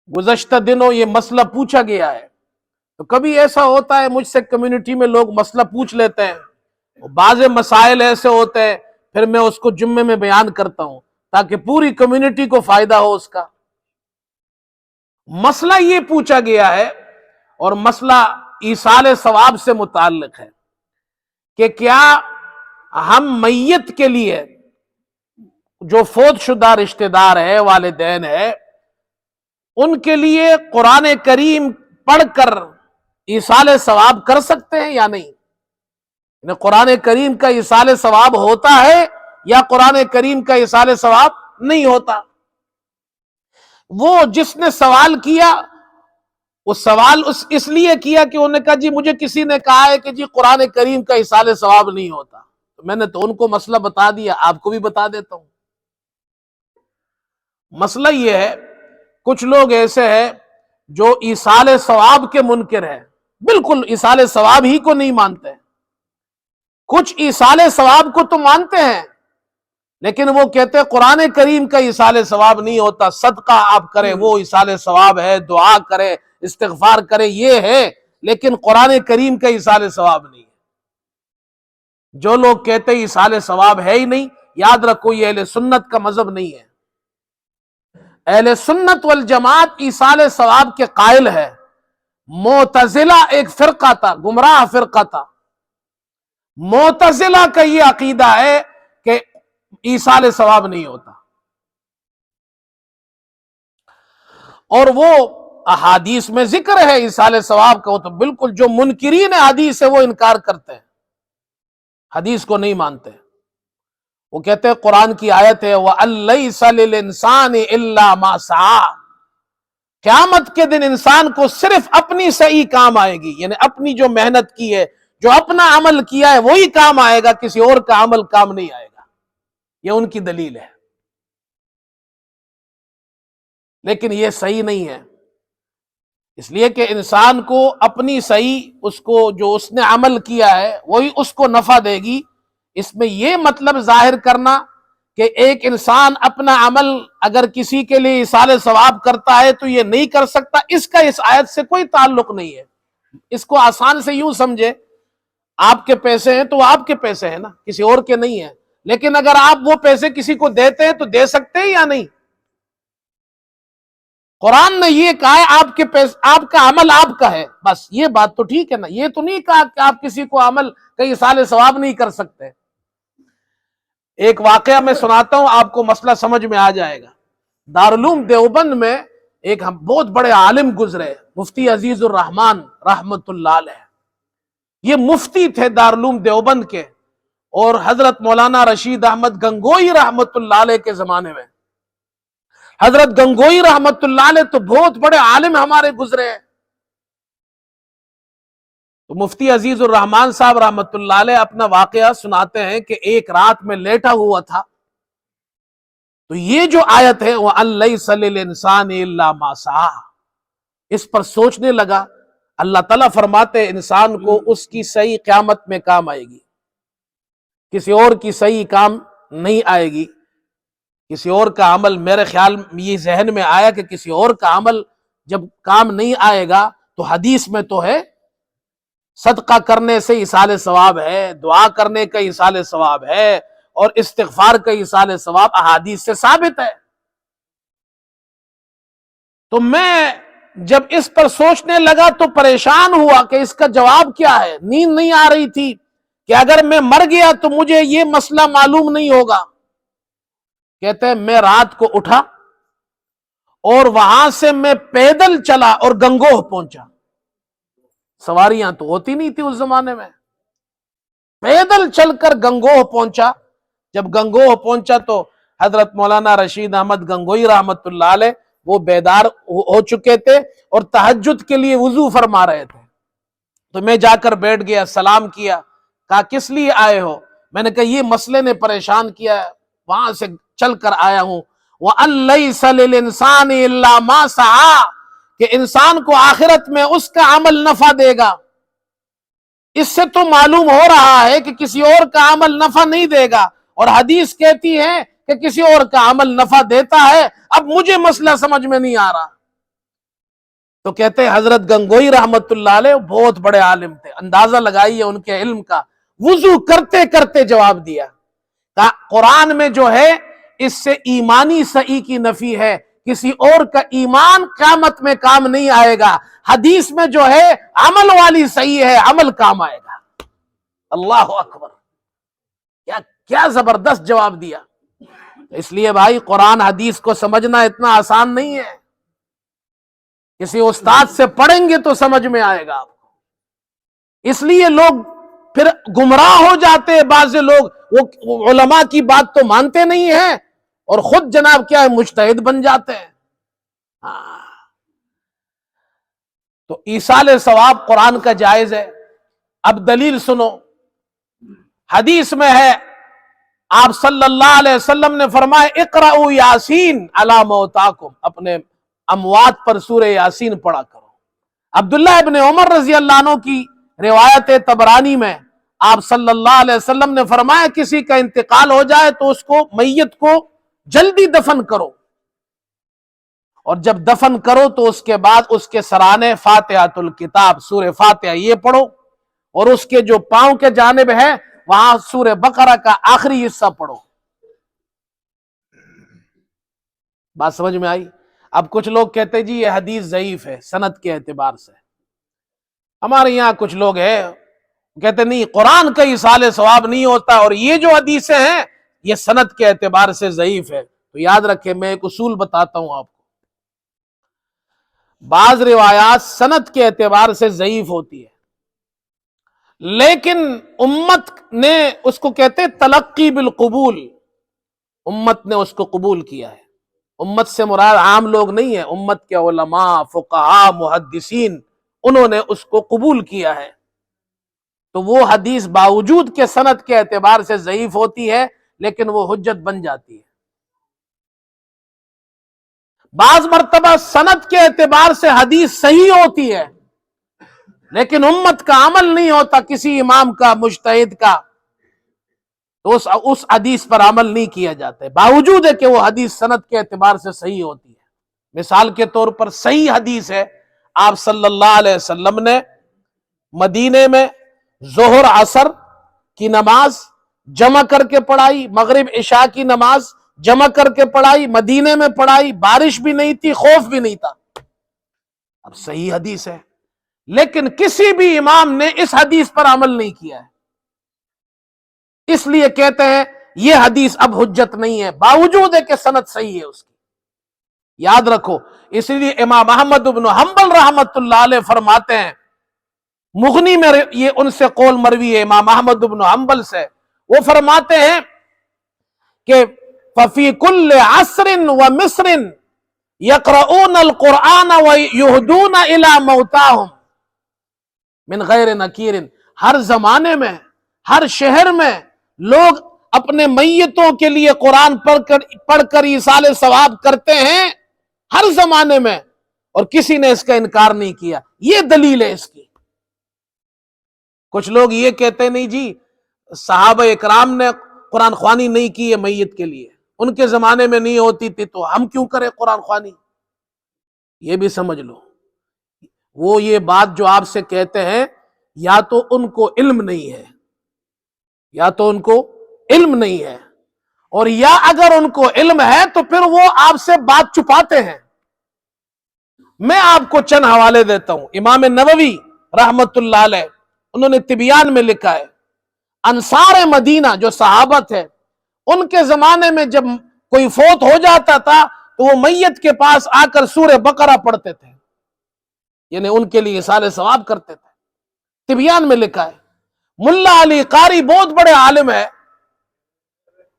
گزشتہ دنوں یہ مسئلہ پوچھا گیا ہے، تو کبھی ایسا ہوتا ہے مجھ سے کمیونٹی میں لوگ مسئلہ پوچھ لیتے ہیں، بعض مسائل ایسے ہوتے ہیں پھر میں اس کو جمعے میں بیان کرتا ہوں تاکہ پوری کمیونٹی کو فائدہ ہو اس کا۔ مسئلہ یہ پوچھا گیا ہے اور مسئلہ ایصال ثواب سے متعلق ہے کہ کیا ہم میت کے لیے، جو فوت شدہ رشتہ دار ہے، والدین ہے، ان کے لیے قرآن کریم پڑھ کر ایصال ثواب کر سکتے ہیں یا نہیں؟ یعنی قرآن کریم کا ایصال ثواب ہوتا ہے یا قرآن کریم کا ایصال ثواب نہیں ہوتا؟ وہ جس نے سوال کیا، وہ سوال اس لیے کیا کہ انہوں نے کہا جی مجھے کسی نے کہا ہے کہ جی قرآن کریم کا ایصال ثواب نہیں ہوتا، تو میں نے تو ان کو مسئلہ بتا دیا، آپ کو بھی بتا دیتا ہوں۔ مسئلہ یہ ہے، کچھ لوگ ایسے ہیں جو ایصال ثواب کے منکر ہیں، بالکل ایصال ثواب ہی کو نہیں مانتے۔ کچھ ایصال ثواب کو تو مانتے ہیں لیکن وہ کہتے ہیں قرآن کریم کا ایصال ثواب نہیں ہوتا، صدقہ آپ کریں وہ ایصال ثواب ہے، دعا کریں، استغفار کریں یہ ہے، لیکن قرآن کریم کا ایصال ثواب نہیں ہے۔ جو لوگ کہتے ہیں ایصال ثواب ہے ہی نہیں، یاد رکھو یہ اہل سنت کا مذہب نہیں ہے۔ اہل سنت والجماعت ایصال ثواب کے قائل ہے۔ معتزلہ ایک فرقہ تھا، گمراہ فرقہ تھا، معتزلہ کا یہ عقیدہ ہے کہ ایصال ثواب نہیں ہوتا، اور وہ احادیث میں ذکر ہے ایصال ثواب کا، وہ تو بالکل جو منکرین حدیث ہے وہ انکار کرتے ہیں، حدیث کو نہیں مانتے۔ وہ کہتے ہیں قرآن کی آیت ہے وَأَن لَيْسَ لِلْإِنسَانِ إِلَّا مَا سَعَىٰ، قیامت کے دن انسان کو صرف اپنی سعی کام آئے گی، یعنی اپنی جو محنت کی ہے، جو اپنا عمل کیا ہے وہی کام آئے گا، کسی اور کا عمل کام نہیں آئے گا۔ یہ ان کی دلیل ہے، لیکن یہ صحیح نہیں ہے، اس لیے کہ انسان کو اپنی صحیح، اس کو جو اس نے عمل کیا ہے وہی اس کو نفع دے گی۔ اس میں یہ مطلب ظاہر کرنا کہ ایک انسان اپنا عمل اگر کسی کے لیے ایصال ثواب کرتا ہے تو یہ نہیں کر سکتا، اس کا اس آیت سے کوئی تعلق نہیں ہے۔ اس کو آسان سے یوں سمجھے، آپ کے پیسے ہیں تو وہ آپ کے پیسے ہیں نا، کسی اور کے نہیں ہیں، لیکن اگر آپ وہ پیسے کسی کو دیتے ہیں تو دے سکتے ہیں یا نہیں؟ قرآن نے یہ کہا ہے آپ کے پیسے، آپ کا عمل آپ کا ہے، بس یہ بات تو ٹھیک ہے نا، یہ تو نہیں کہا کہ آپ کسی کو عمل کا ایصال ثواب نہیں کر سکتے۔ ایک واقعہ میں سناتا ہوں، آپ کو مسئلہ سمجھ میں آ جائے گا۔ دارالعلوم دیوبند میں ایک بہت بڑے عالم گزرے، مفتی عزیز الرحمان رحمت اللہ علیہ، یہ مفتی تھے دارالعلوم دیوبند کے، اور حضرت مولانا رشید احمد گنگوئی رحمت اللہ علیہ کے زمانے میں، حضرت گنگوئی رحمت اللہ علیہ تو بہت بڑے عالم ہمارے گزرے ہیں۔ تو مفتی عزیز الرحمان صاحب رحمت اللہ علیہ اپنا واقعہ سناتے ہیں کہ ایک رات میں لیٹا ہوا تھا، تو یہ جو آیت ہے وَأَن لَيْسَ لِلْإِنسَانِ إِلَّا مَا سَعَىٰ، اس پر سوچنے لگا۔ اللہ تعالیٰ فرماتے انسان کو اس کی صحیح قیامت میں کام آئے گی، کسی اور کی صحیح کام نہیں آئے گی۔ کسی اور کا عمل، میرے خیال یہ ذہن میں آیا کہ کسی اور کا عمل جب کام نہیں آئے گا تو حدیث میں تو ہے صدقہ کرنے سے ایصال ثواب ہے، دعا کرنے کا ایصال ثواب ہے، اور استغفار کا ایصال ثواب احادیث سے ثابت ہے۔ تو میں جب اس پر سوچنے لگا تو پریشان ہوا کہ اس کا جواب کیا ہے۔ نیند نہیں آ رہی تھی کہ اگر میں مر گیا تو مجھے یہ مسئلہ معلوم نہیں ہوگا۔ کہتے ہیں میں رات کو اٹھا اور وہاں سے میں پیدل چلا اور گنگوہ پہنچا، سواریاں تو ہوتی نہیں تھی اس زمانے میں، پیدل چل کر گنگوہ پہنچا۔ جب گنگوہ پہنچا تو حضرت مولانا رشید احمد گنگوئی رحمت اللہ علیہ وہ بیدار ہو چکے تھے اور تہجد کے لیے وضو فرما رہے تھے۔ تو میں جا کر بیٹھ گیا، سلام کیا، کہا کس لیے آئے ہو؟ میں نے کہا یہ مسئلے نے پریشان کیا ہے، وہاں سے چل کر آیا ہوں۔ وَأَن لَيْسَ لِلْإِنسَانِ إِلَّا مَا سَعَىٰ، کہ انسان کو آخرت میں اس کا عمل نفع دے گا۔ اس سے تو معلوم ہو رہا ہے کہ کسی اور کا عمل نفع نہیں دے گا، اور حدیث کہتی ہے کہ کسی اور کا عمل نفع دیتا ہے۔ اب مجھے مسئلہ سمجھ میں نہیں آ رہا۔ تو کہتے ہیں حضرت گنگوئی رحمت اللہ علیہ بہت بڑے عالم تھے، اندازہ لگائیے ان کے علم کا، وضو کرتے کرتے جواب دیا، کہا قرآن میں جو ہے اس سے ایمانی صحیح کی نفی ہے، کسی اور کا ایمان قیامت میں کام نہیں آئے گا، حدیث میں جو ہے عمل والی صحیح ہے، عمل کام آئے گا۔ اللہ اکبر، کیا زبردست جواب دیا۔ اس لیے بھائی قرآن حدیث کو سمجھنا اتنا آسان نہیں ہے، کسی استاد سے پڑھیں گے تو سمجھ میں آئے گا آپ کو۔ اس لیے لوگ پھر گمراہ ہو جاتے ہیں، بعض لوگ وہ علماء کی بات تو مانتے نہیں ہیں اور خود جناب کیا ہے مجتہد بن جاتے ہیں۔ تو ایصال ثواب قرآن کا جائز ہے۔ اب دلیل سنو، حدیث میں ہے آپ صلی اللہ علیہ وسلم نے فرمایا اقرأوا یاسین علی موتاکم، اپنے اموات پر سورہ یاسین پڑھا کرو۔ عبداللہ ابن عمر رضی اللہ عنہ کی روایت طبرانی میں آپ صلی اللہ علیہ وسلم نے فرمایا کسی کا انتقال ہو جائے تو اس کو میت کو جلدی دفن کرو، اور جب دفن کرو تو اس کے بعد اس کے سرانے فاتحۃ الکتاب سورہ فاتحہ یہ پڑھو، اور اس کے جو پاؤں کے جانب ہے وہاں سورہ بقرہ کا آخری حصہ پڑھو۔ بات سمجھ میں آئی؟ اب کچھ لوگ کہتے جی یہ حدیث ضعیف ہے سند کے اعتبار سے، ہمارے یہاں کچھ لوگ ہیں کہتے نہیں قرآن کا ایصال ثواب نہیں ہوتا، اور یہ جو حدیثیں ہیں یہ سند کے اعتبار سے ضعیف ہے۔ تو یاد رکھیں، میں ایک اصول بتاتا ہوں آپ کو، بعض روایات سند کے اعتبار سے ضعیف ہوتی ہے، لیکن امت نے اس کو کہتے ہیں تلقی بالقبول، امت نے اس کو قبول کیا ہے۔ امت سے مراد عام لوگ نہیں ہے، امت کے علماء، فقہاء، محدثین، انہوں نے اس کو قبول کیا ہے۔ تو وہ حدیث باوجود کے سند کے اعتبار سے ضعیف ہوتی ہے لیکن وہ حجت بن جاتی ہے۔ بعض مرتبہ سند کے اعتبار سے حدیث صحیح ہوتی ہے لیکن امت کا عمل نہیں ہوتا، کسی امام کا، مجتہد کا، تو اس حدیث پر عمل نہیں کیا جاتا ہے، باوجود ہے کہ وہ حدیث سند کے اعتبار سے صحیح ہوتی ہے۔ مثال کے طور پر صحیح حدیث ہے، آپ صلی اللہ علیہ وسلم نے مدینے میں ظہر عصر کی نماز جمع کر کے پڑھائی، مغرب عشاء کی نماز جمع کر کے پڑھائی، مدینے میں پڑھائی، بارش بھی نہیں تھی، خوف بھی نہیں تھا۔ اب صحیح حدیث ہے لیکن کسی بھی امام نے اس حدیث پر عمل نہیں کیا ہے، اس لیے کہتے ہیں یہ حدیث اب حجت نہیں ہے، باوجود ہے کہ سند صحیح ہے اس کی۔ یاد رکھو، اس لیے امام احمد بن حنبل رحمت اللہ علیہ فرماتے ہیں، مغنی میں یہ ان سے قول مروی ہے امام احمد بن حنبل سے، وہ فرماتے ہیں کہ ففی کل عصر و مصر یقرؤون القرآن ویہدون الی موتاہم من غیر نکیر، ہر زمانے میں، ہر شہر میں لوگ اپنے میتوں کے لیے قرآن پڑھ کر ایصال ثواب کرتے ہیں، ہر زمانے میں، اور کسی نے اس کا انکار نہیں کیا۔ یہ دلیل ہے اس کی۔ کچھ لوگ یہ کہتے نہیں جی صحابہ اکرام نے قرآن خوانی نہیں کی ہے میت کے لیے، ان کے زمانے میں نہیں ہوتی تھی تو ہم کیوں کریں قرآن خوانی؟ یہ بھی سمجھ لو، وہ یہ بات جو آپ سے کہتے ہیں یا تو ان کو علم نہیں ہے، یا تو ان کو علم نہیں ہے، اور یا اگر ان کو علم ہے تو پھر وہ آپ سے بات چھپاتے ہیں۔ میں آپ کو چند حوالے دیتا ہوں۔ امام نووی رحمت اللہ علیہ انہوں نے تبیان میں لکھا ہے، انصار مدینہ جو صحابہ تھے ان کے زمانے میں جب کوئی فوت ہو جاتا تھا تو وہ میت کے پاس آ کر سورہ بقرہ پڑھتے تھے، یعنی ان کے لیے ایصال ثواب کرتے تھے۔ تبیان میں لکھا ہے۔ ملا علی قاری بہت بڑے عالم ہے،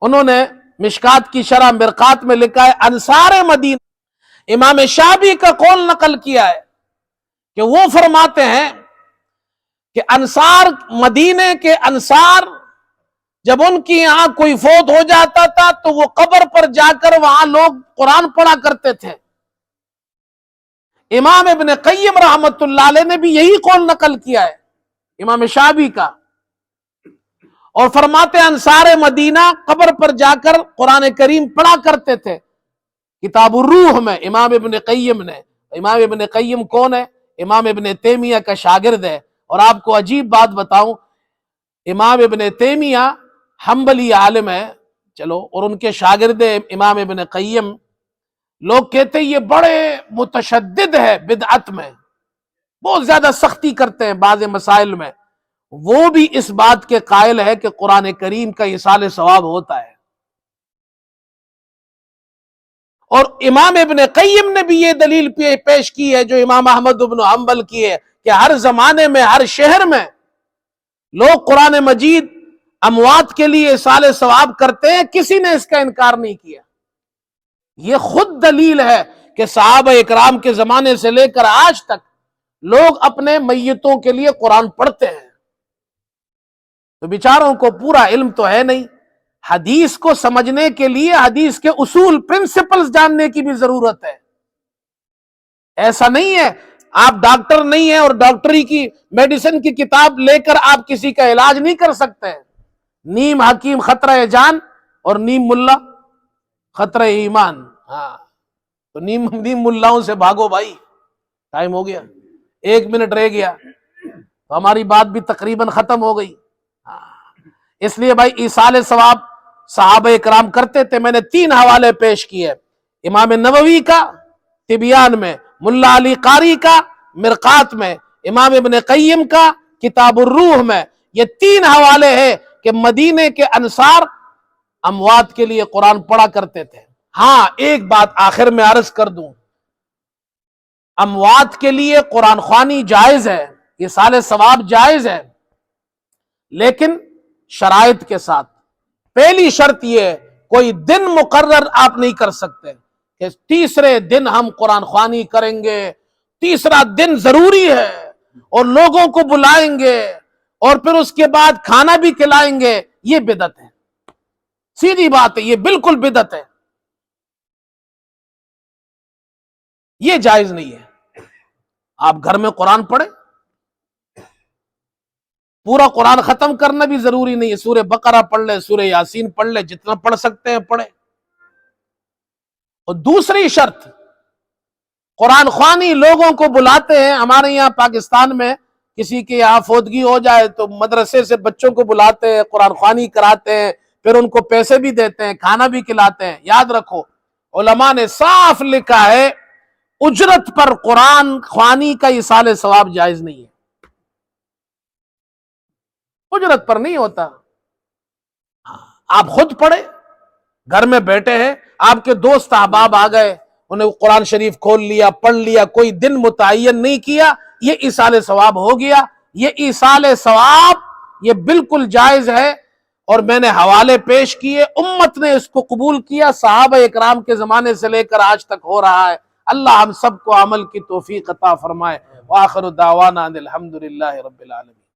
انہوں نے مشکات کی شرح مرقات میں لکھا ہے، انصار مدینہ، امام شافعی کا قول نقل کیا ہے کہ وہ فرماتے ہیں کہ انصار، مدینے کے انصار جب ان کی یہاں کوئی فوت ہو جاتا تھا تو وہ قبر پر جا کر وہاں لوگ قرآن پڑھا کرتے تھے۔ امام ابن قیم رحمت اللہ علیہ نے بھی یہی قول نقل کیا ہے امام شافعی کا، اور فرماتے ہیں انصار مدینہ قبر پر جا کر قرآن کریم پڑھا کرتے تھے۔ کتاب الروح میں امام ابن قیم نے امام ابن قیم کون ہے؟ امام ابن تیمیہ کا شاگرد ہے. اور آپ کو عجیب بات بتاؤں، امام ابن تیمیہ حنبلی عالم ہے، چلو، اور ان کے شاگرد امام ابن قیم، لوگ کہتے ہیں یہ بڑے متشدد ہے بدعت میں، بہت زیادہ سختی کرتے ہیں بعض مسائل میں. وہ بھی اس بات کے قائل ہے کہ قرآن کریم کا ایصال ثواب ہوتا ہے. اور امام ابن قیم نے بھی یہ دلیل پیش کی ہے جو امام احمد بن حنبل کی ہے کہ ہر زمانے میں، ہر شہر میں لوگ قرآن مجید اموات کے لیے ایصال ثواب کرتے ہیں، کسی نے اس کا انکار نہیں کیا. یہ خود دلیل ہے کہ صحابہ اکرام کے زمانے سے لے کر آج تک لوگ اپنے میتوں کے لیے قرآن پڑھتے ہیں. تو بیچاروں کو پورا علم تو ہے نہیں. حدیث کو سمجھنے کے لیے حدیث کے اصول، پرنسپلز جاننے کی بھی ضرورت ہے. ایسا نہیں ہے آپ ڈاکٹر نہیں ہیں اور ڈاکٹری کی میڈیسن کی کتاب لے کر آپ کسی کا علاج نہیں کر سکتے. نیم حکیم خطرہ جان اور نیم ملا خطرہ ایمان. ہاں، تو نیم ملاؤں سے بھاگو بھائی. ٹائم ہو گیا، 1 منٹ رہ گیا تو ہماری بات بھی تقریباً ختم ہو گئی. اس لیے بھائی ایصال ثواب صحابہ کرام کرتے تھے. میں نے 3 حوالے پیش کیے، امام نووی کا تبیان میں، ملا علی قاری کا مرقات میں، امام ابن قیم کا کتاب الروح میں. یہ 3 حوالے ہیں کہ مدینے کے انصار اموات کے لیے قرآن پڑھا کرتے تھے. ہاں، ایک بات آخر میں عرض کر دوں، اموات کے لیے قرآن خوانی جائز ہے، ایصال ثواب جائز ہے، لیکن شرائط کے ساتھ. پہلی شرط یہ ہے، کوئی دن مقرر آپ نہیں کر سکتے کہ تیسرے دن ہم قرآن خوانی کریں گے، تیسرا دن ضروری ہے اور لوگوں کو بلائیں گے اور پھر اس کے بعد کھانا بھی کھلائیں گے. یہ بدعت ہے، سیدھی بات ہے، یہ بالکل بدعت ہے، یہ جائز نہیں ہے. آپ گھر میں قرآن پڑھیں، پورا قرآن ختم کرنا بھی ضروری نہیں ہے، سورہ بقرہ پڑھ لے، سورہ یاسین پڑھ لے، جتنا پڑھ سکتے ہیں پڑھیں. اور دوسری شرط، قرآن خوانی لوگوں کو بلاتے ہیں. ہمارے یہاں پاکستان میں کسی کے یہاں فوتگی ہو جائے تو مدرسے سے بچوں کو بلاتے ہیں، قرآن خوانی کراتے ہیں، پھر ان کو پیسے بھی دیتے ہیں، کھانا بھی کھلاتے ہیں. یاد رکھو، علماء نے صاف لکھا ہے اجرت پر قرآن خوانی کا ایصال ثواب جائز نہیں ہے، اجرت پر نہیں ہوتا. آپ خود پڑھے، گھر میں بیٹھے ہیں، آپ کے دوست احباب آ گئے، انہیں قرآن شریف کھول لیا، پڑھ لیا، کوئی دن متعین نہیں کیا، یہ ایصال ثواب ہو گیا. یہ ایصال ثواب یہ بالکل جائز ہے. اور میں نے حوالے پیش کیے، امت نے اس کو قبول کیا، صحابہ اکرام کے زمانے سے لے کر آج تک ہو رہا ہے. اللہ ہم سب کو عمل کی توفیق عطا فرمائے. وآخر دعوانا ان الحمدللہ رب العالمین.